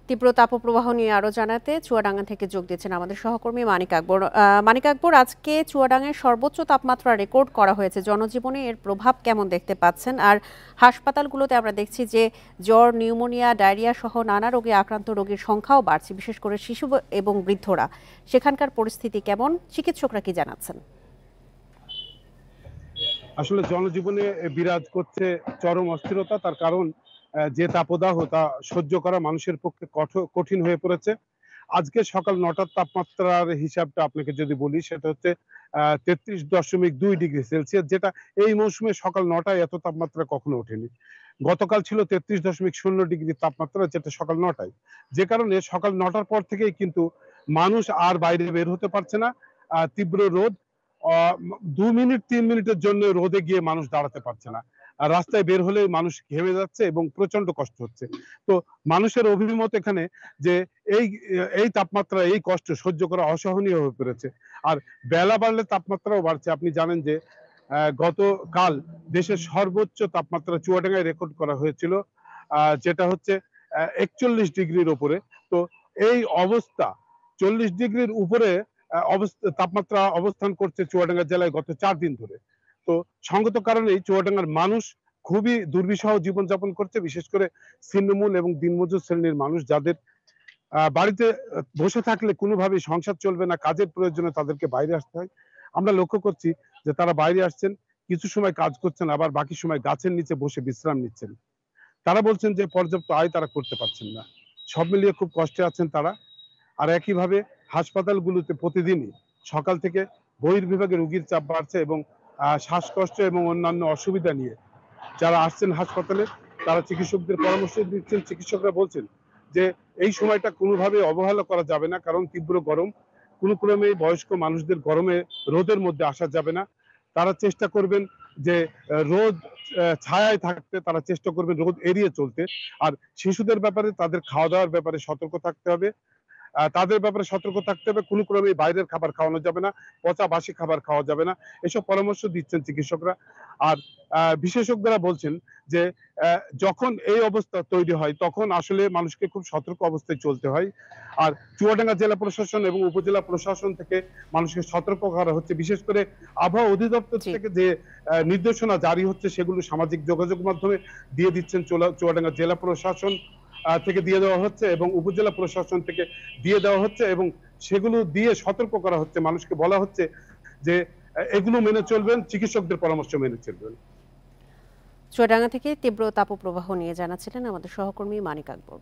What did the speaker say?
তীব্র তাপপ্রবাহ নিয়ে আরো জানাতে চুয়াডাঙ্গা থেকে যোগ দিচ্ছেন আমাদের সহকর্মী মানিক আকবর। মানিক আকবর, আজকে চুয়াডাঙ্গায় সর্বোচ্চ তাপমাত্রা রেকর্ড করা হয়েছে। জনজীবনে এর প্রভাব কেমন দেখতে পাচ্ছেন? আর হাসপাতালগুলোতে আমরা দেখছি যে জ্বর, নিউমোনিয়া, ডায়রিয়া সহ নানা রোগে আক্রান্ত রোগীর সংখ্যাও বাড়ছে, বিশেষ করে শিশু এবং বৃদ্ধরা। সেখানকার পরিস্থিতি কেমন? চিকিৎসকরা কি জানাচ্ছেন? আসলে জনজীবনে বিরাজ করছে চরম অস্থিরতা। তার কারণ যে তাপদাহ তা সহ্য করা মানুষের পক্ষে কঠিন হয়ে পড়েছে। আজকে সকাল ৯টার তাপমাত্রার হিসাবটা আপনাকে যদি বলি, সেটা হচ্ছে ৩৩.২ ডিগ্রি সেলসিয়াস, যেটা এই মৌসুমে সকাল ৯টায় এত তাপমাত্রা কখনো ওঠেনি। গতকাল ছিল ৩৩.০ ডিগ্রি তাপমাত্রা, যেটা সকাল ৯টায়। যে কারণে সকাল ৯টার পর থেকেই কিন্তু মানুষ আর বাইরে বের হতে পারছে না। তীব্র রোদ, ২ মিনিট ৩ মিনিটের জন্য রোদে গিয়ে মানুষ দাঁড়াতে পারছে না। আর রাস্তায় বের হলে মানুষ ঘেমে যাচ্ছে এবং প্রচন্ড কষ্ট হচ্ছে। তো মানুষের অভিমত এখানে যে এই এই তাপমাত্রা, এই কষ্ট সহ্য করা অসহনীয় হয়ে পড়েছে। আর বেলা বাড়লে তাপমাত্রাও বাড়ছে। আপনি জানেন যে গতকাল দেশের সর্বোচ্চ তাপমাত্রা চুয়াডাঙ্গায় রেকর্ড করা হয়েছিল, যেটা হচ্ছে ৪১ ডিগ্রির উপরে। তো এই অবস্থা ৪০ ডিগ্রির উপরে তাপমাত্রা অবস্থান করছে চুয়াডাঙ্গা জেলায় গত ৪ দিন ধরে। তো সঙ্গত কারণেই চুয়াডাঙ্গার মানুষ খুবই দুর্বিষহ জীবনযাপন করছে, বিশেষ করে ছিন্নমূল এবং দিনমজুর শ্রেণীর মানুষ, যাদের বাড়িতে বসে থাকলে কোনোভাবেই সংসার চলবে না, কাজের প্রয়োজনে তাদেরকে বাইরে আসতে হয়। আমরা লক্ষ্য করছি যে তারা বাইরে আসছেন, কিছু সময় কাজ করছেন, আবার বাকি সময় গাছের নিচে বসে বিশ্রাম নিচ্ছেন। তারা বলছেন যে পর্যাপ্ত আয় তারা করতে পারছেন না। সব মিলিয়ে খুব কষ্টে আছেন তারা। আর একইভাবে হাসপাতালগুলোতে প্রতিদিনই সকাল থেকে বহির্বিভাগে রোগীর চাপ বাড়ছে এবং শ্বাসকষ্ট এবং অন্যান্য অসুবিধা নিয়ে যারা আসছেন হাসপাতালে, তারা চিকিৎসকদের পরামর্শ দিচ্ছেন। চিকিৎসকরা বলছেন যে এই সময়টা কোনোভাবে অবহেলা করা যাবে না, কারণ তীব্র গরম। কোনো ক্রমে বয়স্ক মানুষদের গরমে রোদের মধ্যে আসা যাবে না। তারা চেষ্টা করবেন যে রোদ ছায়ায় থাকতে, তারা চেষ্টা করবেন রোদ এড়িয়ে চলতে। আর শিশুদের ব্যাপারে, তাদের খাওয়া দাওয়ার ব্যাপারে সতর্ক থাকতে হবে। তাদের ব্যাপারে সতর্ক থাকতে হবে। কোনো ক্রমেই বাইরের খাবার খাওয়ানো যাবে না, পচা বাসি খাবার খাওয়া যাবে না। এসব পরামর্শ দিচ্ছেন চিকিৎসকরা। আর বিশেষজ্ঞরা বলছেন যে যখন এই অবস্থা তৈরি হয়, তখন আসলে মানুষকে খুব সতর্ক অবস্থায় চলতে হয়। আর চুয়াডাঙ্গা জেলা প্রশাসন এবং উপজেলা প্রশাসন থেকে মানুষকে সতর্ক করা হচ্ছে। বিশেষ করে আবহাওয়া অধিদপ্তর জি। থেকে যে নির্দেশনা জারি হচ্ছে, সেগুলো সামাজিক যোগাযোগ মাধ্যমে দিয়ে দিচ্ছেন। চুয়াডাঙ্গা জেলা প্রশাসন থেকে দিয়ে দেওয়া হচ্ছে এবং উপজেলা প্রশাসন থেকে দিয়ে দেওয়া হচ্ছে, এবং সেগুলো দিয়ে সতর্ক করা হচ্ছে। মানুষকে বলা হচ্ছে যে এগুলো মেনে চলবেন, চিকিৎসকদের পরামর্শ মেনে চলবেন। চুয়াডাঙ্গা থেকে তীব্র তাপপ্রবাহ নিয়ে জানাচ্ছিলেন আমাদের সহকর্মী মানিক আকবর।